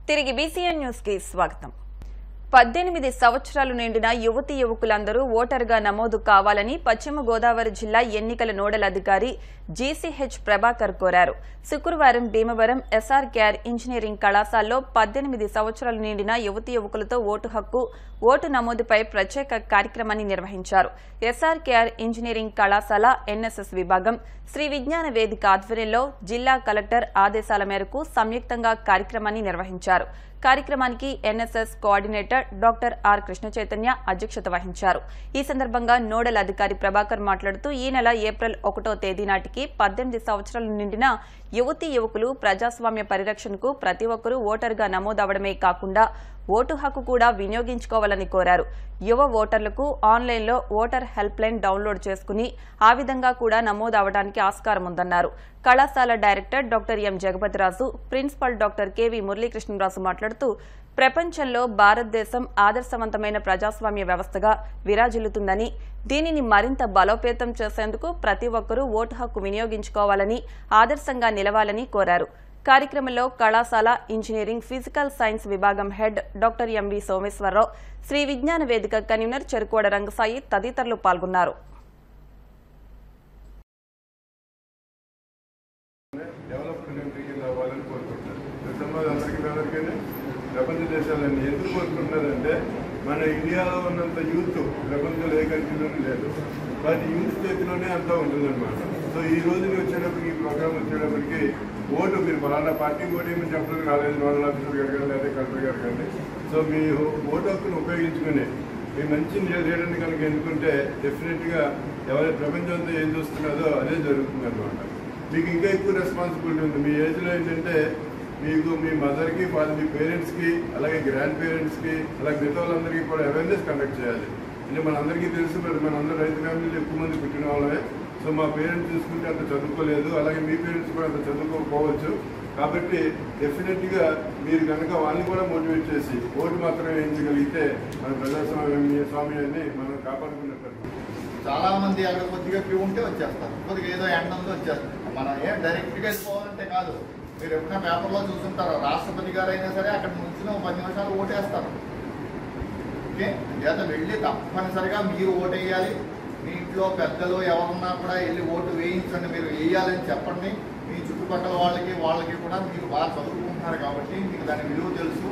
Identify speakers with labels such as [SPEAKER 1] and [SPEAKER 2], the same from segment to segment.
[SPEAKER 1] తిరిగి BCN news కి స్వాగతం. 18 సంవత్సరాలు నిండిన యువతీ యువకులందరూ ఓటరుగా నమోదు కావాలని పశ్చిమ గోదావరి జిల్లా ఎన్నికల నోడల్ అధికారి జీసీహెచ్ ప్రభాకర్ కోరారు. శుక్రవారం భీమవరం ఎస్ఆర్కేఆర్ ఇంజనీరింగ్ కళాశాలలో 18 సంవత్సరాలు నిండిన యువతీ యువకులతో ఓటు హక్కు, ఓటు నమోదుపై ప్రత్యేక కార్యక్రమాన్ని నిర్వహించారు. ఎస్ఆర్కేఆర్ ఇంజనీరింగ్ కళాశాల ఎన్ఎస్ఎస్ విభాగం శ్రీ విజ్ఞాన వేదిక ఆధ్వర్యంలో జిల్లా కలెక్టర్ ఆదేశాల మేరకు సంయుక్తంగా కార్యక్రమాన్ని నిర్వహించారు. కార్యక్రమానికి NSS coordinator doctor R Krishna Chaitanya అధ్యక్షత వహించారు. ఈ సందర్భంగా నోడల్ అధికారి ప్రభాకర్ మాట్లాడుతూ ఈ నెల ఏప్రిల్ 1వ తేదీ నాటికి 18 సంవత్సరాలు నిండిన యువతీ యువకులు ప్రజాస్వామ్య పరిరక్షణకు ప్రతి ఒక్కరూ ఓటరుగా నమోదవడమే కాకుండా ఓటు హక్కు కూడా వినియోగించుకోవాలని కోరారు. యువ ఓటర్లకు ఆన్లైన్లో ఓటర్ హెల్ప్ లైన్ డౌన్లోడ్ చేసుకుని ఆ విధంగా కూడా నమోదవడానికి ఆస్కారం ఉందన్నారు. కళాశాల director doctor M Jagapathiraju, principal doctor KV Muralikrishnaraju మాట్లాడుతూ ప్రపంచంలో భారతదేశం ఆదర్శవంతమైన ప్రజాస్వామ్య వ్యవస్థగా విరాజిల్లుతుందని, దీనిని మరింత బలోపేతం చేసేందుకు ప్రతి ఒక్కరూ ఓటు హక్కు వినియోగించుకోవాలని, ఆదర్శంగా నిలవాలని కోరారు. కార్యక్రమంలో కళాశాల ఇంజనీరింగ్ ఫిజికల్ సైన్స్ విభాగం head doctor MV Someswararao, Sri Vignana Vedika convener చెరుకోడ Rangasai తదితరులు పాల్గొన్నారు.
[SPEAKER 2] ప్రపంచ దేశాలన్నీ ఎందుకు కోరుకుంటున్నారంటే మన ఇండియాలో ఉన్నంత యూత్ ప్రపంచంలో ఏ కంట్రీలోనూ లేదు. బట్ యూత్ చేతిలోనే అంతా ఉంటుందన్నమాట. సో ఈ రోజు వచ్చేటప్పటికి, ఈ ప్రోగ్రామ్ వచ్చేటప్పటికి ఓటు మీరు ఫలానా పార్టీకి ఓటు ఏమని చెప్పడం కాలేదు, నోడల్ ఆఫీసర్ గారు కానీ లేదా కలెక్టర్ గారు కానీ. సో మీ ఓటు హక్కును ఉపయోగించుకుని మీ మంచి లీడర్ని కనుక ఎన్నుకుంటే డెఫినెట్గా ఎవరి ప్రపంచంతో ఏం చూస్తున్నదో అదే జరుగుతుంది అనమాట. మీకు ఇంకా ఎక్కువ రెస్పాన్సిబిలిటీ ఉంది. మీ ఏజ్లో ఏంటంటే మీకు మీ మదర్కి, మీ పేరెంట్స్కి, అలాగే గ్రాండ్ పేరెంట్స్కి, అలాగే మిగతా వాళ్ళందరికీ కూడా అవేర్నెస్ కండక్ట్ చేయాలి. అంటే మనందరికీ తెలుసు, మరి మనందరూ రైతు ఫ్యామిలీలో ఎక్కువ మంది పుట్టిన వాళ్ళమే. సో మా పేరెంట్స్ చూసుకుంటే అంత చదువుకోలేదు, అలాగే మీ పేరెంట్స్ కూడా అంత చదువుకోకపోవచ్చు. కాబట్టి డెఫినెట్గా మీరు కనుక వాళ్ళని కూడా మోటివేట్ చేసి ఓటు మాత్రమే వేయించగలిగితే మన ప్రజాస్వామ్యాన్ని మనం కాపాడుకున్నట్టు.
[SPEAKER 3] చాలా మంది అక్కడ కొద్దిగా క్యూ ఉంటే వచ్చేస్తారు, కొద్దిగా ఏదో ఎండ ఉందో వచ్చేస్తారు. మనం ఏం డైరెక్ట్గా వెళ్ళిపోవాలంటే కాదు. మీరు ఎప్పుడైనా పేపర్లో చూస్తుంటారు, రాష్ట్రపతి గారు అయినా సరే అక్కడ నుంచి 10 నిమిషాలు ఓటేస్తారు. ఓకే, చేత వెళ్ళి తప్పనిసరిగా మీరు ఓటేయాలి. మీ ఇంట్లో పెద్దలు ఎవరున్నా కూడా వెళ్ళి ఓటు వేయించండి, మీరు వేయాలని చెప్పండి. మీ చుట్టుపక్కల వాళ్ళకి కూడా మీరు బాగా చదువుకుంటున్నారు కాబట్టి మీకు దాని విలువ తెలుసు.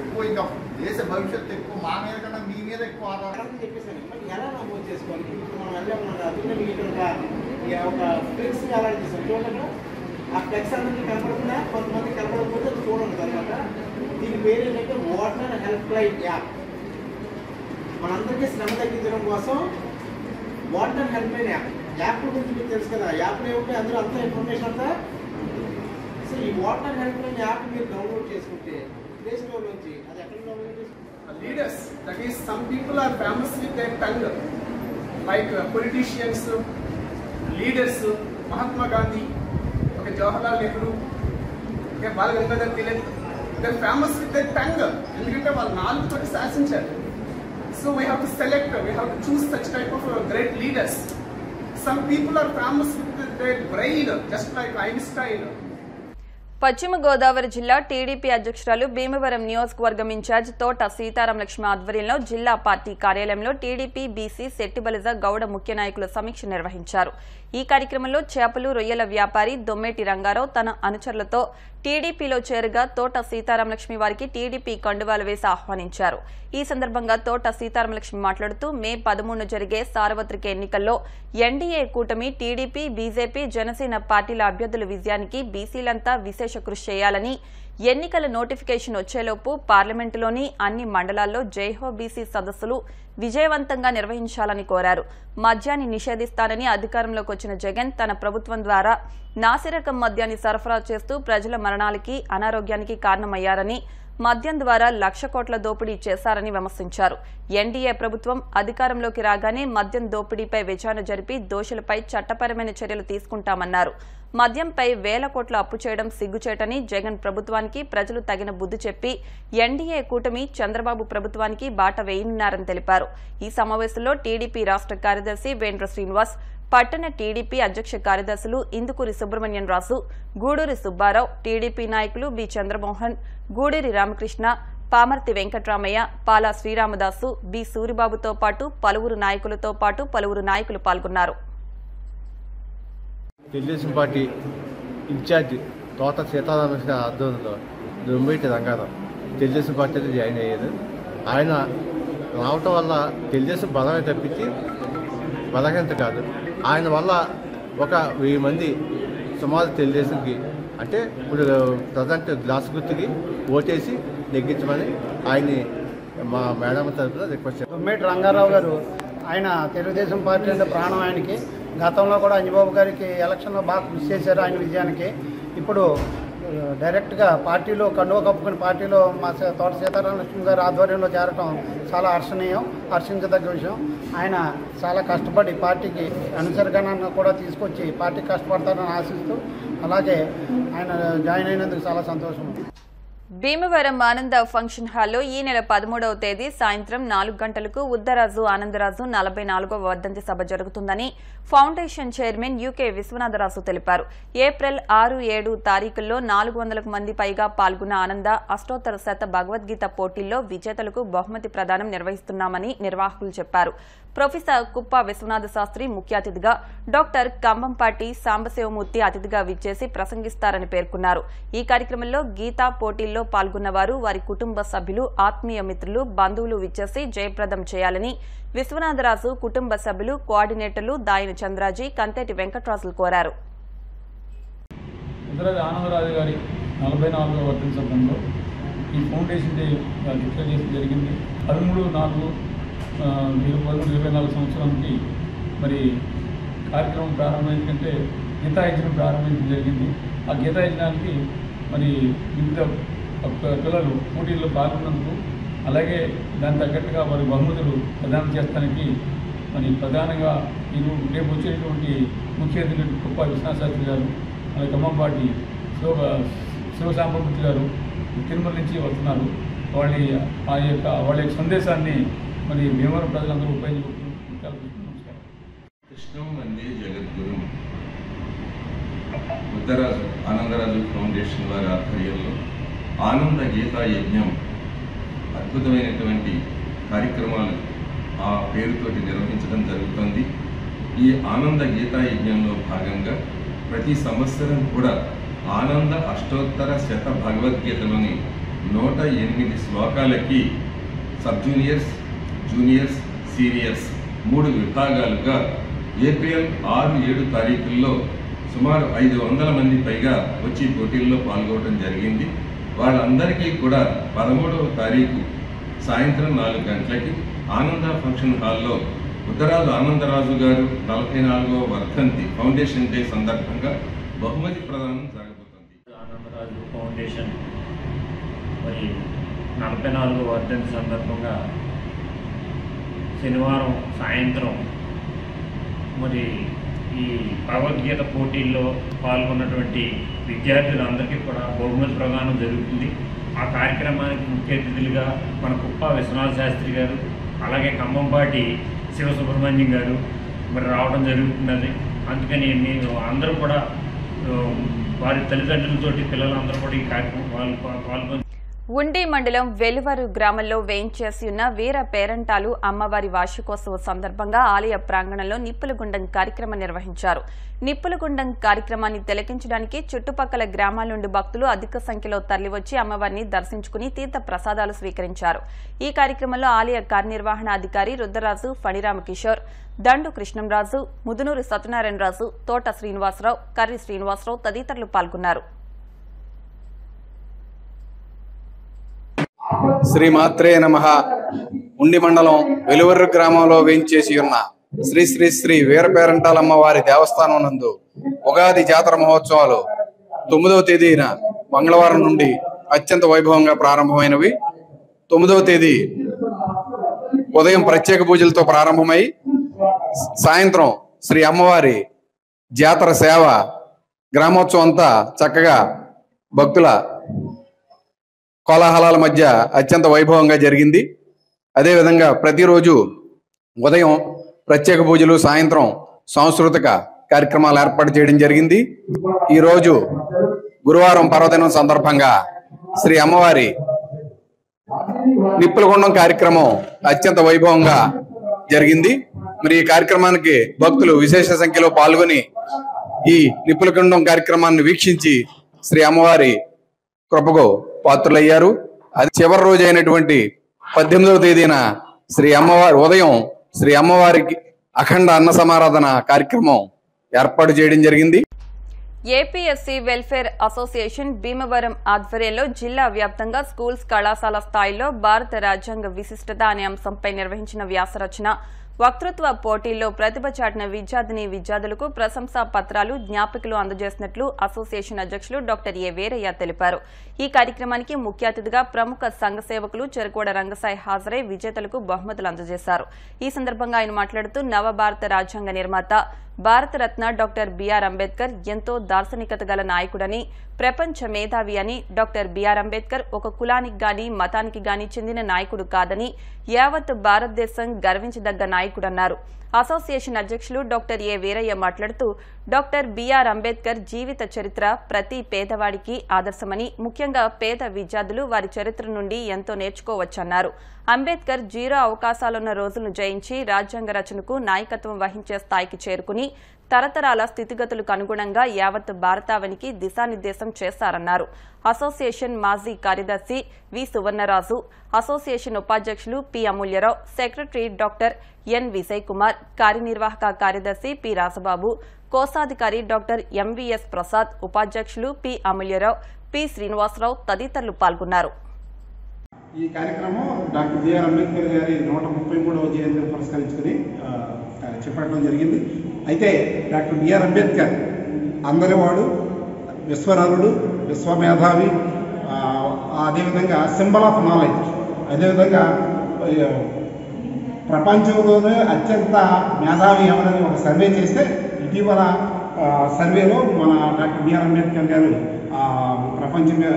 [SPEAKER 3] ఎక్కువ ఇంకా దేశ భవిష్యత్తు ఎక్కువ మా మీద కన్నా మీ మీద ఎక్కువ ఆధారం
[SPEAKER 4] చెప్పేసి ఎలా నమోదు చేసుకోవాలి. ఇప్పుడు మనం వెళ్ళే ఒక ఫ్లెక్స్ అలాంటి చేసాం చూడండి. ఆ ఫ్లెక్స్ అందరికీ కనపడుతుందా, కొంతమంది కనపడకపోతే చూడండి. తర్వాత దీని పేరు ఏంటంటే ఓటర్ హెల్ప్ లైన్ యాప్. మనందరికీ శ్రమ తగ్గించడం కోసం ఓటర్ హెల్ప్ లైన్ యాప్ గురించి మీకు తెలుసు కదా. యాప్లో ఏముంటే అందులో అంతా ఇన్ఫర్మేషన్ అంతా. సో ఈ ఓటర్ హెల్ప్ లైన్ యాప్ మీరు డౌన్లోడ్ చేసుకుంటే ప్లే స్టోర్ నుంచి అది ఎక్కడ డౌన్లోడ్ చేసుకుంటే
[SPEAKER 5] leaders, that is, some people are famous with their tongue, like politicians, leaders, Mahatma Gandhi, okay, Jawaharlal Nehru, okay, Bal Gangadhar Tilak. They are famous with their tongue. ఎందుకంటే వాళ్ళు నాలుగుతో శాసించారు. So we have to select, we have to choose such type of great leaders. Some people are famous with their brain, just like Einstein.
[SPEAKER 1] పశ్చిమ గోదావరి జిల్లా TDP అధ్యక్షురాలు భీమవరం నియోజకవర్గం incharge తోట సీతారాం లక్ష్మి ఆధ్వర్యంలో జిల్లా పార్టీ కార్యాలయంలో టీడీపీ బీసీ శెట్టిబలిజ గౌడ ముఖ్య నాయకుల సమీక్ష నిర్వహించారు. ఈ కార్యక్రమంలో చేపలు, రొయ్యల వ్యాపారి దొమ్మేటి రంగారావు తన అనుచరులతో టీడీపీలో చేరగా తోట సీతారాం లక్ష్మి వారికి టీడీపీ కండువాలు వేసి ఆహ్వానించారు. ఈ సందర్భంగా తోట సీతారాం లక్ష్మి మాట్లాడుతూ మే 13 జరిగే సార్వత్రిక ఎన్నికల్లో ఎన్డీఏ కూటమి టీడీపీ, బీజేపీ, జనసేన పార్టీల అభ్యర్థుల విజయానికి బీసీలంతా విశేష కృషి చేయాలని, ఎన్నికల నోటిఫికేషన్ వచ్చేలోపు పార్లమెంటులోని అన్ని మండలాల్లో జైహో బీసీ సదస్సులు విజయవంతంగా నిర్వహించాలని కోరారు. మద్యాన్ని నిషేధిస్తానని అధికారంలోకి వచ్చిన జగన్ తన ప్రభుత్వం ద్వారా నాసిరకం మద్యాన్ని సరఫరా చేస్తూ ప్రజల మరణాలకి, అనారోగ్యానికి కారణమయ్యారని, మద్యం ద్వారా 1,00,000 కోట్ల దోపిడీ చేశారని విమర్శించారు. ఎన్డీఏ ప్రభుత్వం అధికారంలోకి రాగానే మద్యం దోపిడీపై విచారణ జరిపి దోషులపై చట్టపరమైన చర్యలు తీసుకుంటామన్నారు. మద్యంపై 1,000 కోట్ల అప్పు చేయడం సిగ్గుచేటని, జగన్ ప్రభుత్వానికి ప్రజలు తగిన బుద్ధి చెప్పి ఎన్డీఏ కూటమి చంద్రబాబు ప్రభుత్వానికి బాట వేయనున్నారని తెలిపారు. ఈ సమావేశంలో టీడీపీ రాష్ట్ర కార్యదర్శి వేంద్ర శ్రీనివాస్, పట్టణ టీడీపీ అధ్యక్ష కార్యదర్శులు ఇందుకూరి సుబ్రహ్మణ్యం రాజు, గూడూరి సుబ్బారావు, టీడీపీ నాయకులు బి చంద్రమోహన్, గూడూరి రామకృష్ణ, పామర్తి వెంకట్రామయ్య, పాలా శ్రీరామదాసు, బి సూరిబాబుతో పాటు పలువురు నాయకులు పాల్గొన్నారు.
[SPEAKER 6] తెలుగుదేశం పార్టీ ఇన్ఛార్జ్ తోట సీతారామకృష్ణ ఆధ్వర్యంలో దొంబేటి రంగారావు తెలుగుదేశం పార్టీలో జాయిన్ అయ్యారు. ఆయన రావటం వల్ల తెలుగుదేశం బలమే తప్పించి బలహీనత కాదు. ఆయన వల్ల 1000 మంది సుమారు తెలుగుదేశంకి అంటే ఇప్పుడు ప్రజెంట్ గ్లాస్ గుర్తుకి ఓటేసి నెగ్గించమని ఆయన్ని మా మేడం తరఫున రిక్వెస్ట్ చేస్తాం.
[SPEAKER 7] దొంబేటి రంగారావు గారు ఆయన తెలుగుదేశం పార్టీ అంటే ప్రాణం ఆయనకి. గతంలో కూడా అంజబాబు గారికి ఎలక్షన్లో బాగా కృషి చేశారు ఆయన విజయానికి. ఇప్పుడు డైరెక్ట్గా పార్టీలో కండువ కప్పుకుని పార్టీలో మా తోట సీతారామకృష్ణ గారి ఆధ్వర్యంలో చేరటం చాలా హర్షించదగ్గ విషయం. ఆయన చాలా కష్టపడి పార్టీకి అనుసరిగానాన్ని కూడా తీసుకొచ్చి పార్టీకి కష్టపడతారని ఆశిస్తూ అలాగే ఆయన జాయిన్ అయినందుకు చాలా సంతోషం.
[SPEAKER 1] భీమవరం ఆనంద ఫంక్షన్ హాల్లో ఈ నెల 13వ తేదీ సాయంత్రం 4 గంటలకు ఉద్దరాజు ఆనందరాజు 44వ వర్ధంతి సభ జరుగుతుందని ఫౌండేషన్ చైర్మన్ యూకే విశ్వనాథరాజు తెలిపారు. ఏప్రిల్ 6, 7 తారీఖుల్లో 400కు మంది పైగా పాల్గొన్న ఆనంద అష్టోత్తర శత భగవద్గీత పోటీల్లో విజేతలకు బహుమతి ప్రదానం నిర్వహిస్తున్నామని నిర్వాహకులు చెప్పారు. ప్రొఫెసర్ కుప్ప విశ్వనాథ శాస్త్రి ముఖ్య అతిథిగా, డాక్టర్ కంబంపాటి సాంబశివమూర్తి అతిథిగా విచ్చేసి ప్రసంగిస్తారని పేర్కొన్నారు. ఈ కార్యక్రమంలో గీతా పోటీల్లో పాల్గొన్నవారు, వారి కుటుంబ సభ్యులు, ఆత్మీయ మిత్రులు, బంధువులు విచ్చేసి జయప్రదం చేయాలని విశ్వనాథరాజు కుటుంబ సభ్యులు, కోఆర్డినేటర్లు దాయన చంద్రాజీ, కంతేటి వెంకట్రాజులు కోరారు.
[SPEAKER 8] ఆనందరాజు గారి 44వ వర్ధంతి సందర్భంలో ఈ ఫౌండేషన్ డే డిక్లేర్ చేయడం జరిగింది. 13/4/2024 సంవత్సరానికి మరి కార్యక్రమం ప్రారంభమైందంటే గీతాయజ్ఞం ప్రారంభించడం జరిగింది. ఆ గీతాయజ్ఞానికి మరి వివిధ పిల్లలు పోటీల్లో పాల్గొన్నందుకు, అలాగే దానికి తగ్గట్టుగా వారి బహుమతులు ప్రదానం చేస్తానికి మరి ప్రధానంగా రేపు వచ్చేటువంటి ముఖ్య అతిథులు కుప్ప విశ్వనాథ శాస్త్రి గారు, అలాగే ఖమ్మంపాటి శివసాంబమూర్తి గారు తిరుమల నుంచి వస్తున్నారు. వాళ్ళ యొక్క సందేశాన్ని మరి భీమవరం ప్రజలందరూ ఉపయోగించుకుంటున్నారు.
[SPEAKER 9] కృష్ణం వందే జగద్గురు ఉద్దరాజు ఆనందరాజు ఫౌండేషన్ వారి ఆధ్వర్యంలో ఆనంద గీతా యజ్ఞం అద్భుతమైనటువంటి కార్యక్రమాలు ఆ పేరుతోటి నిర్వహించడం జరుగుతుంది. ఈ ఆనంద గీతా యజ్ఞంలో భాగంగా ప్రతి సంవత్సరం కూడా ఆనంద అష్టోత్తర శత భగవద్గీతలోని 108 శ్లోకాలకి సబ్ జూనియర్స్, జూనియర్స్, సీనియర్స్ 3 విభాగాలుగా ఏప్రిల్ 6, 7 తారీఖుల్లో సుమారు 500 మంది పైగా వచ్చి పోటీల్లో పాల్గొనడం జరిగింది. వాళ్ళందరికీ కూడా 13వ తారీఖు సాయంత్రం 4 గంటలకి ఆనంద ఫంక్షన్ హాల్లో ఉద్దరాజు ఆనందరాజు గారు 44వ వర్ధంతి ఫౌండేషన్ డే సందర్భంగా బహుమతి ప్రదానం జరగబోతుంది.
[SPEAKER 10] ఆనందరాజు ఫౌండేషన్ మరి 44వ వర్ధంతి సందర్భంగా శనివారం సాయంత్రం మరి ఈ భగవద్గీత పోటీల్లో పాల్గొన్నటువంటి విద్యార్థులందరికీ కూడా బహుమతి ప్రదానం జరుగుతుంది. ఆ కార్యక్రమానికి ముఖ్య అతిథులుగా మన కుప్ప విశ్వనాథ శాస్త్రి గారు, అలాగే ఖమ్మంపాటి శివసుబ్రహ్మణ్యం గారు మరి రావడం జరుగుతున్నది. అందుకని మీరు అందరూ కూడా వారి తల్లిదండ్రులతోటి పిల్లలందరూ కూడా ఈ కార్యక్రమం పాల్గొని
[SPEAKER 1] ఉండి మండలం వెలువరు గ్రామంలో వేయించేసి ఉన్న వీర పేరంటాలు అమ్మవారి వార్షికోత్సవం సందర్భంగా ఆలయ ప్రాంగణంలో నిప్పులగుండం కార్యక్రమం నిర్వహించారు. నిప్పులగుండం కార్యక్రమాన్ని తిలకించడానికి చుట్టుపక్కల గ్రామాల నుండి భక్తులు అధిక సంఖ్యలో తరలివచ్చి అమ్మవారిని దర్శించుకుని తీర్థ ప్రసాదాలు స్వీకరించారు. ఈ కార్యక్రమంలో ఆలయ కార్యనిర్వహణాధికారి రుద్రరాజు, ఫణిరామకిషోర్, దండు కృష్ణంరాజు, ముదునూరు సత్యనారాయణరాజు, తోట శ్రీనివాసరావు, కర్రి శ్రీనివాసరావు తదితరులు పాల్గొన్నారు.
[SPEAKER 11] శ్రీమాత్రే నమః. ఉండి మండలం వెలువర్రు గ్రామంలో వేయించేసి ఉన్న శ్రీ శ్రీ శ్రీ వీరపేరంటాలమ్మ వారి దేవస్థానం నందు ఉగాది జాతర మహోత్సవాలు 9వ తేదీన మంగళవారం నుండి అత్యంత వైభవంగా ప్రారంభమైనవి. 9వ తేదీ ఉదయం ప్రత్యేక పూజలతో ప్రారంభమై సాయంత్రం శ్రీ అమ్మవారి జాతర సేవ గ్రామోత్సవం అంతా చక్కగా భక్తుల కోలాహలాల మధ్య అత్యంత వైభవంగా జరిగింది. అదేవిధంగా ప్రతిరోజు ఉదయం ప్రత్యేక పూజలు, సాయంత్రం సాంస్కృతిక కార్యక్రమాలు ఏర్పాటు చేయడం జరిగింది. ఈరోజు గురువారం పర్వదినం సందర్భంగా శ్రీ అమ్మవారి నిప్పులగుండం కార్యక్రమం అత్యంత వైభవంగా జరిగింది. మరి ఈ కార్యక్రమానికి భక్తులు విశేష సంఖ్యలో పాల్గొని ఈ నిప్పులగుండం కార్యక్రమాన్ని వీక్షించి శ్రీ అమ్మవారి కృపకు పాత్రులయ్యారు. అది చివరి రోజు అయినటువంటి 18వ తేదీన శ్రీ అమ్మవారి ఉదయం శ్రీ అమ్మవారికి అఖండ అన్న సమారాధన కార్యక్రమం ఏర్పాటు చేయడం జరిగింది.
[SPEAKER 1] ఏపీఎస్సీ వెల్ఫేర్ అసోసియేషన్ భీమవరం ఆధ్వర్యంలో జిల్లా వ్యాప్తంగా స్కూల్స్ కళాశాల స్థాయిలో భారత రాజ్యాంగ విశిష్టత అనే అంశంపై నిర్వహించిన వ్యాసరచన వక్తృత్వ పోటీల్లో ప్రతిభ చాటిన విద్యార్థులకు ప్రశంసా పత్రాలు జ్ఞాపికలు అందజేసినట్లు అసోసియేషన్ అధ్యక్షులు డాక్టర్ ఏ వీరయ్య తెలిపారు. ఈ కార్యక్రమానికి ముఖ్య అతిథిగా ప్రముఖ సంఘ సేవకులు చెరుకోడ రంగసాయి హాజరై విజేతలకు బహుమతులు అందజేశారు. ఈ సందర్భంగా ఆయన మాట్లాడుతూ నవభారత రాజ్యాంగ నిర్మాత భారతరత్న డాక్టర్ బిఆర్ అంబేద్కర్ ఎంతో దార్శనికత గల నాయకుడని, ప్రపంచ మేధావి అని, డాక్టర్ బిఆర్ అంబేద్కర్ ఒక కులానికి గాని మతానికి గాని చెందిన నాయకుడు కాదని యావత్ భారతదేశం గర్వించదగ్గ నాయకుడన్నారు. అసోసియేషన్ అధ్యక్షులు డాక్టర్ ఏ వీరయ్య మాట్లాడుతూ డాక్టర్ బిఆర్ అంబేద్కర్ జీవిత చరిత్ర ప్రతి పేదవాడికి ఆదర్శమని, ముఖ్యంగా పేద విద్యార్థులు వారి చరిత్ర నుండి ఎంతో నేర్చుకోవచ్చన్నారు. అంబేద్కర్ జీరో అవకాశాలున్న రోజులను జయించి రాజ్యాంగ రచనకు నాయకత్వం వహించే స్థాయికి చేరుకుని తరతరాల స్థితిగతులకు అనుగుణంగా యావత్ భారతావనికి దిశానిర్దేశం చేశారన్నారు. అసోసియేషన్ మాజీ కార్యదర్శి వి సువర్ణరాజు, అసోసియేషన్ ఉపాధ్యక్షులు P Amulyarao, secretary doctor N Vijay Kumar, కార్యనిర్వాహక కార్యదర్శి పి రాజబాబు, కోశాధికారి డాక్టర్ ఎంవిఎస్ ప్రసాద్, ఉపాధ్యక్షులు పి అమూల్యరావు, పి శ్రీనివాసరావు తదితరులు పాల్గొన్నారు.
[SPEAKER 12] ఈ కార్యక్రమం డాక్టర్ బిఆర్ అంబేద్కర్ గారి 133వ జయంతిని పురస్కరించుకుని చేపట్టడం జరిగింది. అయితే డాక్టర్ బిఆర్ అంబేద్కర్ అందరివాడు, విశ్వనరుడు, విశ్వమేధావి, అదేవిధంగా సింబల్ ఆఫ్ నాలెడ్జ్, అదేవిధంగా ప్రపంచంలోనే అత్యంత మేధావి ఎవరని ఒక సర్వే చేస్తే ఇటీవల సర్వేలో మన డాక్టర్ బిఆర్ అంబేద్కర్ గారు ప్రపంచమే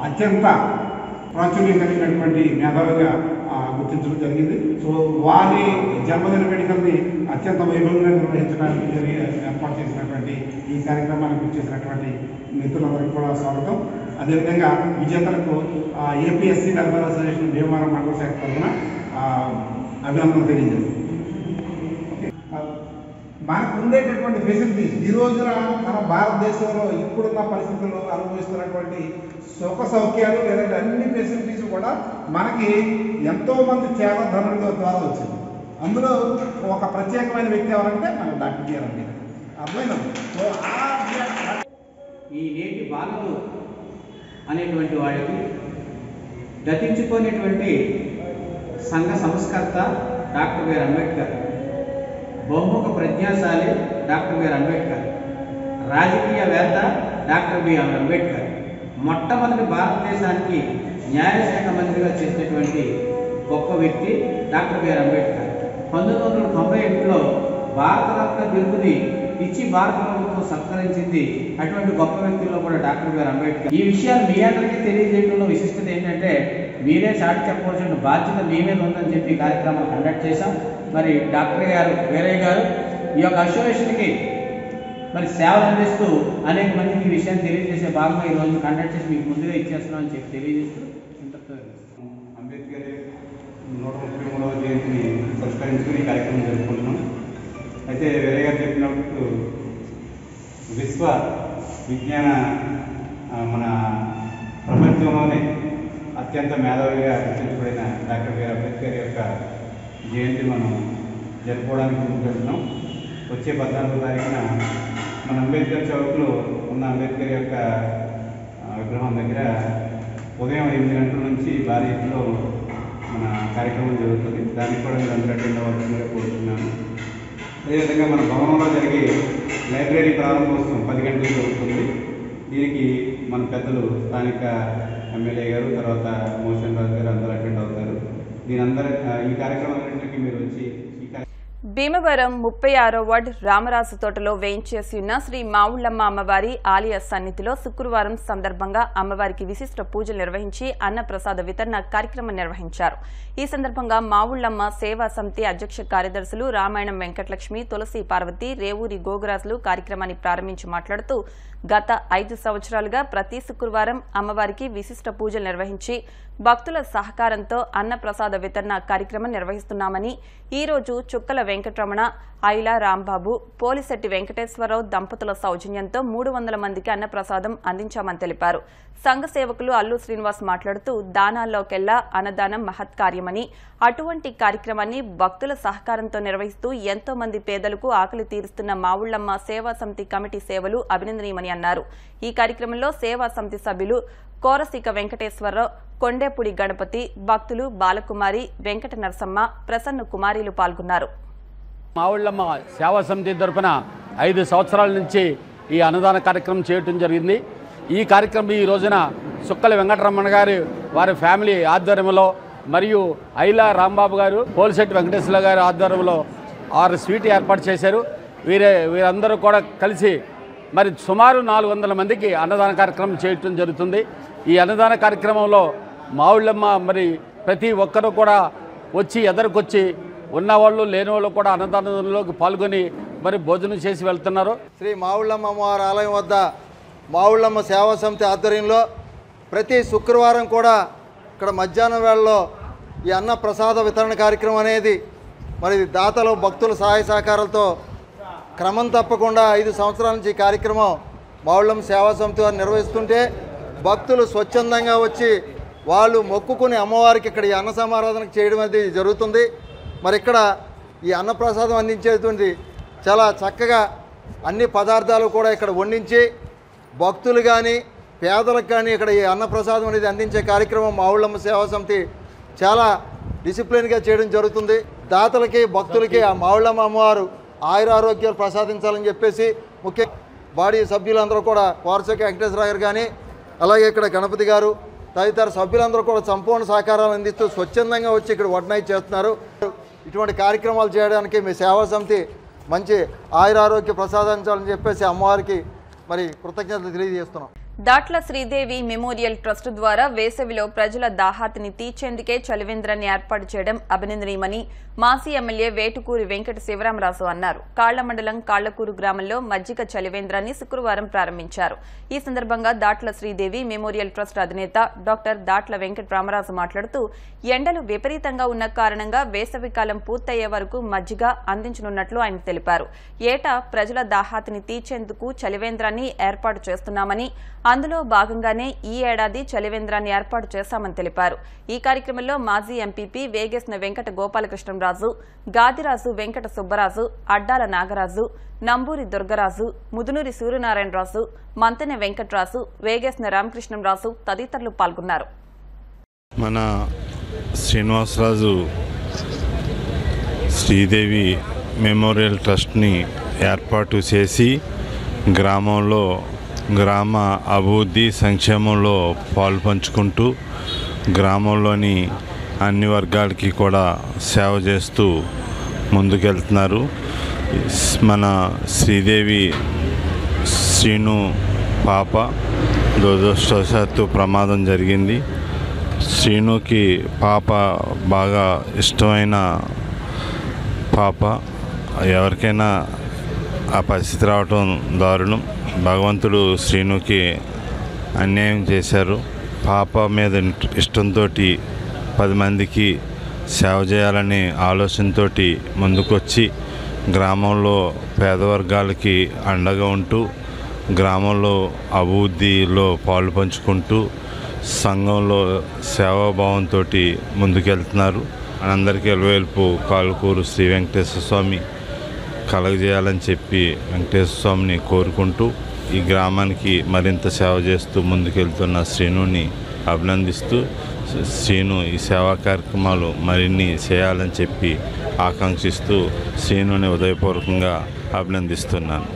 [SPEAKER 12] అత్యంత ప్రాచుర్యం కలిగినటువంటి మేధావిగా గుర్తించడం జరిగింది. సో వారి జన్మదిన వేడుకల్ని అత్యంత వైభవంగా నిర్వహించడానికి ఏర్పాటు చేసినటువంటి ఈ కార్యక్రమానికి గుర్తించినటువంటి మిత్రులందరికీ కూడా స్వాగతం. అదేవిధంగా విజేతలకు ఏపీఎస్సీ వెల్ఫేర్ అసోసియేషన్ భీమవరం మండల శాఖ తరఫున అభినందనలు తెలియజేస్తుంది. మనకు ఉండేటటువంటి ఫెసిలిటీస్ ఈ రోజున మన భారతదేశంలో ఇప్పుడున్న పరిస్థితుల్లో అనుభవిస్తున్నటువంటి సుఖ సౌఖ్యాలు లేదంటే అన్ని ఫెసిలిటీస్ కూడా మనకి ఎంతోమంది చేతధనుల ద్వారా వచ్చింది. అందులో ఒక ప్రత్యేకమైన వ్యక్తి ఎవరంటే మన డాక్టర్ బిఆర్ అంబేద్కర్. అర్థమైనా
[SPEAKER 13] ఈ నేటి బాలలు అనేటువంటి వాళ్ళకి గతించుకునేటువంటి సంఘ సంస్కర్త డాక్టర్ బిఆర్ అంబేద్కర్, బహుముఖ ప్రజ్ఞాశాలి డాక్టర్ బిఆర్ అంబేద్కర్, రాజకీయవేత్త డాక్టర్ బిఆర్ అంబేద్కర్, మొట్టమొదటి భారతదేశానికి న్యాయశాఖ మంత్రిగా చేసినటువంటి గొప్ప వ్యక్తి డాక్టర్ బిఆర్ అంబేద్కర్. 1998లో భారతరత్న బిరుదుని ఇచ్చి భారత ప్రభుత్వం సత్కరించింది. అటువంటి గొప్ప వ్యక్తుల్లో కూడా డాక్టర్ బిఆర్ అంబేద్కర్. ఈ విషయాలు మీ అందరికీ తెలియజేయడంలో విశిష్టత ఏంటంటే మీరే చాటి చెప్పవలసిన బాధ్యత మీ మీద ఉందని చెప్పి కార్యక్రమాలు కండక్ట్ చేశాం. మరి డాక్టర్ గారు వీరయ్య గారు ఈ యొక్క అసోసియేషన్కి మరి సేవలు అందిస్తూ అనేక మందికి ఈ విషయాన్ని తెలియజేసే భాగంగా ఈ రోజు కండక్ట్ చేసి మీకు ముందుగా ఇచ్చేస్తున్నాం అని చెప్పి తెలియజేస్తూ
[SPEAKER 12] అంబేద్కర్ 133వ జయంతిని పురస్కరించుకుని ఈ కార్యక్రమం జరుపుకుంటున్నాం. అయితే వీరయ్య గారు చెప్పినప్పుడు విశ్వ విజ్ఞాన మన ప్రపంచంలోనే అత్యంత మేధావిగా గుర్తించబడిన డాక్టర్ బిఆర్ అంబేద్కర్ యొక్క జయంతి మనం జరుపుకోవడానికి ముందుకెళ్తున్నాం. వచ్చే 14వ తారీఖున మన అంబేద్కర్ చౌక్లో ఉన్న అంబేద్కర్ యొక్క విగ్రహం దగ్గర ఉదయం 8 గంటల నుంచి భారీ ఎత్తులో మన కార్యక్రమం జరుగుతుంది. దానికి కూడా మీరు అందరూ అటెండ్ అవ్వాల్సిందిగా కోరుతున్నాను. అదేవిధంగా మన భవనంలో జరిగే లైబ్రరీ ప్రారంభోత్సవం 10 గంటలకు జరుగుతుంది. దీనికి మన పెద్దలు స్థానిక ఎమ్మెల్యే గారు, తర్వాత మోషన్ రాజు గారు అందరూ అటెండ్ అవుతారు. దీనందరూ ఈ కార్యక్రమాలన్నింటికి మీరు వచ్చి
[SPEAKER 1] భీమవరం 36వ వార్డు రామరాజు తోటలో వేయించేసి ఉన్న శ్రీ మావుళ్లమ్మ అమ్మవారి ఆలయ సన్నిధిలో శుక్రవారం సందర్భంగా అమ్మవారికి విశిష్ట పూజలు నిర్వహించి అన్నప్రసాద వితరణ కార్యక్రమం నిర్వహించారు. ఈ సందర్భంగా మావుళ్లమ్మ సేవా సమితి అధ్యక్ష కార్యదర్శులు రామాయణం వెంకటలక్ష్మి, తులసి పార్వతి, రేవూరి గోగురాజులు కార్యక్రమాన్ని ప్రారంభించి మాట్లాడుతూ గత 5 సంవత్సరాలుగా ప్రతి శుక్రవారం అమ్మవారికి విశిష్ట పూజలు నిర్వహించి భక్తుల సహకారంతో అన్నప్రసాద వితరణ కార్యక్రమం నిర్వహిస్తున్నామని, ఈ రోజు చుక్కల వెంకటరమణ, ఐలా రాంబాబు, పోలిశెట్టి వెంకటేశ్వరరావు దంపతుల సౌజన్యంతో 300 మందికి అన్నప్రసాదం అందించామని తెలిపారు. సంఘ సేవకులు అల్లు శ్రీనివాస్ మాట్లాడుతూ దానాల్లోకెల్లా అన్నదానం మహత్కార్యమని, అటువంటి కార్యక్రమాన్ని భక్తుల సహకారంతో నిర్వహిస్తూ ఎంతో మంది పేదలకు ఆకలి తీరుస్తున్న మావుళ్లమ్మ సేవా సమితి కమిటీ సేవలు అభినందనీయమని అన్నారు. ఈ కార్యక్రమంలో సేవా సమితి సభ్యులు కోరసీక వెంకటేశ్వరరావు, కొండేపుడి గణపతి, భక్తులు బాలకుమారి, వెంకట నరసమ్మ, ప్రసన్న కుమారీలు పాల్గొన్నారు.
[SPEAKER 14] మావుళ్లమ్మ సేవా సమితి తరఫున 5 సంవత్సరాల నుంచి ఈ అన్నదాన కార్యక్రమం చేయటం జరిగింది. ఈ కార్యక్రమం ఈ రోజున సుక్కల వెంకటరమణ గారు వారి ఫ్యామిలీ ఆధ్వర్యంలో మరియు ఐలా రాంబాబు గారు, పోలిశెట్టి వెంకటేశ్వర గారి ఆధ్వర్యంలో 6 స్వీట్ ఏర్పాటు చేశారు. వీరందరూ కూడా కలిసి మరి సుమారు 400 మందికి అన్నదాన కార్యక్రమం చేయటం జరుగుతుంది. ఈ అన్నదాన కార్యక్రమంలో మావుళ్లమ్మ మరి ప్రతి ఒక్కరూ కూడా వచ్చి ఎదరికొచ్చి ఉన్నవాళ్ళు లేనివాళ్ళు కూడా అన్నదానంలోకి పాల్గొని మరి భోజనం చేసి వెళ్తున్నారు.
[SPEAKER 15] శ్రీ మావుళ్లమ్మ అమ్మవారి ఆలయం వద్ద మావుళ్లమ్మ సేవా సమితి ఆధ్వర్యంలో ప్రతి శుక్రవారం కూడా ఇక్కడ మధ్యాహ్నం వేళలో ఈ అన్న ప్రసాద వితరణ కార్యక్రమం అనేది మరి దాతలు భక్తుల సహాయ సహకారాలతో క్రమం తప్పకుండా 5 సంవత్సరాల నుంచి ఈ కార్యక్రమం మావుళ్లమ్మ సేవా సమితి వారు నిర్వహిస్తుంటే భక్తులు స్వచ్ఛందంగా వచ్చి వాళ్ళు మొక్కుకుని అమ్మవారికి ఇక్కడ ఈ అన్న సమారాధన చేయడం అనేది జరుగుతుంది. మరి ఇక్కడ ఈ అన్నప్రసాదం అందించేటువంటి చాలా చక్కగా అన్ని పదార్థాలు కూడా ఇక్కడ వండించి భక్తులు కానీ పేదలకు కానీ ఇక్కడ ఈ అన్నప్రసాదం అనేది అందించే కార్యక్రమం మావుళ్లమ్మ సేవా సమితి చాలా డిసిప్లిన్గా చేయడం జరుగుతుంది. దాతలకి భక్తులకి ఆ మావుళ్లమ్మ అమ్మవారు ఆయురారోగ్యాలు ప్రసాదించాలని చెప్పేసి ముఖ్య బాడీ సభ్యులందరూ కూడా కోరసీక వెంకటేశ్వర గారు కానీ అలాగే ఇక్కడ గణపతి గారు తదితర సభ్యులందరూ కూడా సంపూర్ణ సహకారాలు అందిస్తూ స్వచ్ఛందంగా వచ్చి ఇక్కడ వడ్నాయి చేస్తున్నారు. ఇటువంటి కార్యక్రమాలు చేయడానికి మీ సేవా సమితి మంచి ఆయురారోగ్య ప్రసాదించాలని చెప్పేసి అమ్మవారికి మరి కృతజ్ఞతలు తెలియజేస్తున్నాం.
[SPEAKER 1] దాట్ల శ్రీదేవి మెమోరియల్ ట్రస్ట్ ద్వారా వేసవిలో ప్రజల దాహాతిని తీర్చేందుకే చలివేంద్రాన్ని ఏర్పాటు చేయడం అభినందనీయమని మాజీ ఎమ్మెల్యే వేటుకూరి వెంకట శివరామరాజు అన్నారు. కాళ్ల మండలం కాళ్లకూరు గ్రామంలో మజ్జిగ చలివేంద్రాన్ని శుక్రవారం ప్రారంభించారు. ఈ సందర్భంగా దాట్ల శ్రీదేవి మెమోరియల్ ట్రస్ట్ అధినేత డాక్టర్ దాట్ల వెంకట రామరాజు మాట్లాడుతూ ఎండలు విపరీతంగా ఉన్న కారణంగా వేసవికాలం పూర్తయ్యే వరకు మజ్జిగ అందించనున్నట్లు ఆయన తెలిపారు. ఏటా ప్రజల దాహాతిని తీర్చేందుకు చలివేంద్రాన్ని ఏర్పాటు చేస్తున్నామని, అందులో భాగంగానే ఈ ఏడాది చలివేంద్రాన్ని ఏర్పాటు చేశామని తెలిపారు. ఈ కార్యక్రమంలో మాజీ ఎంపీపీ వేగేసిన వెంకట గోపాలకృష్ణరాజు, గాదిరాజు వెంకట సుబ్బరాజు, అడ్డాల నాగరాజు, నంబూరి దుర్గరాజు, ముదునూరి సూర్యనారాయణరాజు, మంతెన వెంకటరాజు, వేగేసిన రామకృష్ణరాజు తదితరులు పాల్గొన్నారు.
[SPEAKER 16] మన శ్రీనివాసరాజు శ్రీదేవి మెమోరియల్ ట్రస్ట్ని ఏర్పాటు చేసి గ్రామంలో గ్రామ అభివృద్ధి సంక్షేమంలో పాలుపంచుకుంటూ గ్రామంలోని అన్ని వర్గాలకి కూడా సేవ చేస్తూ ముందుకెళ్తున్నారు. మన శ్రీదేవి శ్రీను పాప దురదృష్టవశాత్తు ప్రమాదం జరిగింది. శ్రీనుకి పాప బాగా ఇష్టమైన పాప. ఎవరికైనా ఆ పరిస్థితి రావటం దారుణం. భగవంతుడు శ్రీనుకి అన్యాయం చేశారు. పాప మీద ఇష్టంతో 10 మందికి సేవ చేయాలనే ఆలోచనతో ముందుకొచ్చి గ్రామంలో పేదవర్గాలకి అండగా ఉంటూ గ్రామంలో అభివృద్ధిలో పాలు పంచుకుంటూ సంఘంలో సేవాభావంతో ముందుకెళ్తున్నారు. అందరికీ ఎలవేల్పు కాళ్ళకూరు శ్రీ వెంకటేశ్వర స్వామి కలగజేయాలని చెప్పి వెంకటేశ్వర స్వామిని కోరుకుంటూ ఈ గ్రామానికి మరింత సేవ చేస్తూ ముందుకెళ్తున్న శ్రీనుని అభినందిస్తూ శ్రీను ఈ సేవా కార్యక్రమాలు మరిన్ని చేయాలని చెప్పి ఆకాంక్షిస్తూ శ్రీనుని ఉదయపూర్వకంగా అభినందిస్తున్నాను.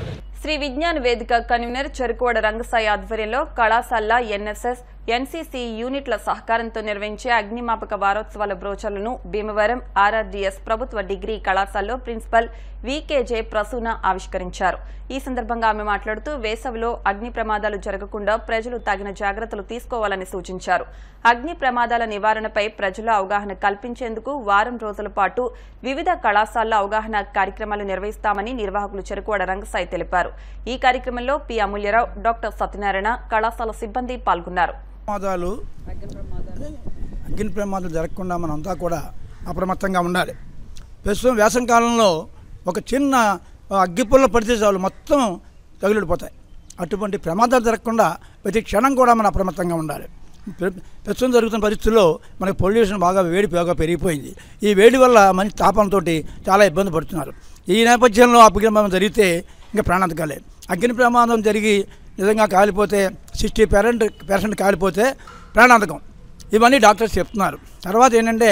[SPEAKER 1] శ్రీ విజ్ఞాన వేదిక కన్వీనర్ చెరుకువాడ రంగసాయి ఆధ్వర్యంలో కళాశాల, ఎన్ఎస్ఎస్, ఎన్సీసీ యూనిట్ల సహకారంతో నిర్వహించే అగ్నిమాపక వారోత్సవాల బ్రోచర్లను భీమవరం ఆర్ఆర్డీఎస్ ప్రభుత్వ డిగ్రీ కళాశాలలో ప్రిన్సిపల్ వీకేజే ప్రసూన ఆవిష్కరించారు. ఈ సందర్భంగా ఆమె మాట్లాడుతూ వేసవిలో అగ్ని ప్రమాదాలు జరగకుండా ప్రజలు తగిన జాగ్రత్తలు తీసుకోవాలని సూచించారు. అగ్ని ప్రమాదాల నివారణపై ప్రజల అవగాహన కల్పించేందుకు వారం రోజుల పాటు వివిధ కళాశాలల అవగాహన కార్యక్రమాలు నిర్వహిస్తామని నిర్వాహకులు చెరుకువాడ రంగసాయి తెలిపారు. ఈ కార్యక్రమంలో పి అమూల్యరావు, డాక్టర్ సత్యనారాయణ, కళాశాల సిబ్బంది పాల్గొన్నారు.
[SPEAKER 17] అగ్ని ప్రమాదాలు జరగకుండా మనంతా కూడా అప్రమత్తంగా ఉండాలి. ప్రస్తుతం వేసవికాలంలో ఒక చిన్న అగ్గిపుల్ల పడితే చాలు మొత్తం తగులుడిపోతాయి. అటువంటి ప్రమాదాలు జరగకుండా ప్రతి క్షణం కూడా మనం అప్రమత్తంగా ఉండాలి. ప్రస్తుతం జరుగుతున్న పరిస్థితుల్లో మనకి పొల్యూషన్ బాగా పెరిగిపోయింది. ఈ వేడి వల్ల మంచి తాపంతో చాలా ఇబ్బంది పడుతున్నారు. ఈ నేపథ్యంలో అగ్ని ప్రమాదం జరిగితే ఇంకా ప్రాణాంతకాలే. అగ్ని ప్రమాదం జరిగి నిజంగా కాలిపోతే 60% కాలిపోతే ప్రాణాంతకం. ఇవన్నీ డాక్టర్స్ చెప్తున్నారు. తర్వాత ఏంటంటే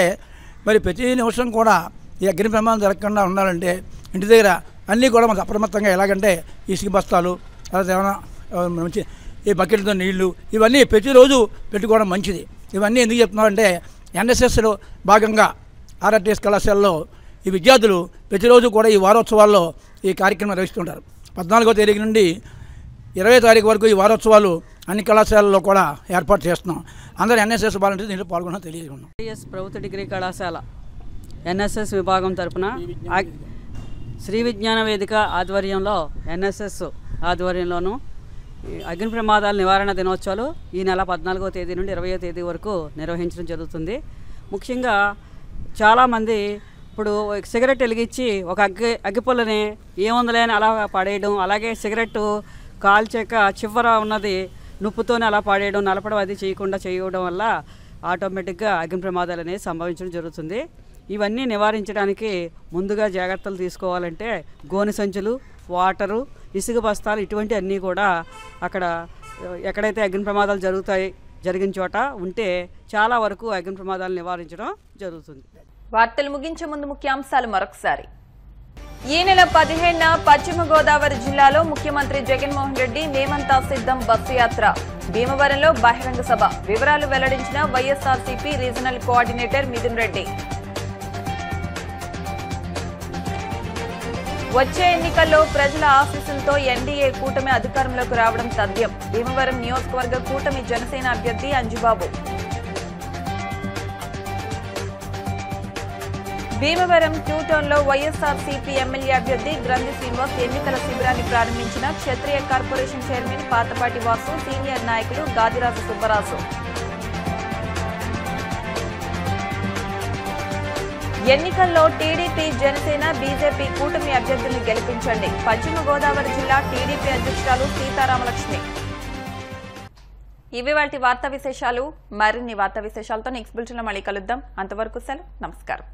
[SPEAKER 17] మరి ప్రతి నిమిషం కూడా ఈ అగ్ని ప్రమాదం జరగకుండా ఉండాలంటే ఇంటి దగ్గర అన్నీ కూడా మనకు అప్రమత్తంగా ఎలాగంటే ఇసుక బస్తాలు, తర్వాత ఏమైనా మంచి ఈ బకెట్లతో నీళ్లు ఇవన్నీ ప్రతిరోజు పెట్టుకోవడం మంచిది. ఇవన్నీ ఎందుకు చెప్తున్నారంటే ఎన్ఎస్ఎస్లో భాగంగా ఆర్ఆర్టీఎస్ కళాశాలలో ఈ విద్యార్థులు ప్రతిరోజు కూడా ఈ వారోత్సవాల్లో ఈ కార్యక్రమం నిర్వహిస్తుంటారు. 14వ తేదీ నుండి 20వ తారీఖు వరకు ఈ వారోత్సవాలు అన్ని కళాశాలల్లో కూడా ఏర్పాటు చేస్తున్నాం. అందరూ ఎన్ఎస్ఎస్ వాలంటీర్స్ దీంట్లో పాల్గొన్నా తెలియజేస్తున్నాం.
[SPEAKER 18] ప్రభుత్వ డిగ్రీ కళాశాల ఎన్ఎస్ఎస్ విభాగం తరఫున శ్రీ విజ్ఞాన వేదిక ఆధ్వర్యంలో ఎన్ఎస్ఎస్ ఆధ్వర్యంలోనూ అగ్ని ప్రమాదాల నివారణ దినోత్సవాలు ఈ నెల 14వ తేదీ నుండి 20వ తేదీ వరకు నిర్వహించడం జరుగుతుంది. ముఖ్యంగా చాలామంది ఇప్పుడు సిగరెట్ వెలిగించి ఒక అగ్గిపుల్లని ఏముందలే అని అలా పడేయడం, అలాగే సిగరెట్ కాల్చాక చివర ఉన్నది నుప్పుతోనే అలా పడేయడం, నలపడం అది చేయడం వల్ల ఆటోమేటిక్గా అగ్ని ప్రమాదాలు అనేవి సంభవించడం జరుగుతుంది. ఇవన్నీ నివారించడానికి ముందుగా జాగ్రత్తలు తీసుకోవాలంటే గోనె సంచులు, వాటరు, ఇసుక బస్తాలు ఇటువంటి అన్నీ కూడా అక్కడ ఎక్కడైతే అగ్ని ప్రమాదాలు జరిగిన చోట ఉంటే చాలా వరకు అగ్ని ప్రమాదాలు నివారించడం జరుగుతుంది.
[SPEAKER 1] వార్తలు ముగించే ముందు ముఖ్యాంశాలు మరొకసారి. ఈ నెల 15న పశ్చిమ గోదావరి జిల్లాలో ముఖ్యమంత్రి జగన్మోహన్ రెడ్డి మేమంతా సిద్ధం బస్సు యాత్ర. భీమవరంలో బహిరంగ సభ. వివరాలు వెల్లడించిన వైఎస్ఆర్సీపీ రీజనల్ కోఆర్డినేటర్ మిథున్ రెడ్డి. వచ్చే ఎన్నికల్లో ప్రజల ఆశీస్సులతో ఎన్డీఏ కూటమి అధికారంలోకి రావడం తథ్యం. భీమవరం నియోజకవర్గ కూటమి జనసేన అభ్యర్థి అంజుబాబు. భీమవరం టూటౌన్లో వైఎస్ఆర్సీపీ ఎమ్మెల్యే అభ్యర్థి గ్రంథి శ్రీనివాస్ ఎన్నికల శిబిరాన్ని ప్రారంభించిన క్షత్రియ corporation chairman Pathapati Vasu, senior నాయకులు గాదిరాజు సుబ్బరాజు. ఎన్నికల్లో టీడీపీ, జనసేన, బీజేపీ కూటమి అభ్యర్థులను గెలిపించండి. పశ్చిమ గోదావరి జిల్లా టీడీపీ అధ్యక్షురాలు సీతారామలక్ష్మి. ఇవి వాటి వార్తా విశేషాలు. మరిన్ని వార్తా విశేషాలతో నెక్స్ట్ బులెటిన్లో మళ్ళీ కలుద్దాం. అంతవరకు సెలవు. నమస్కారం.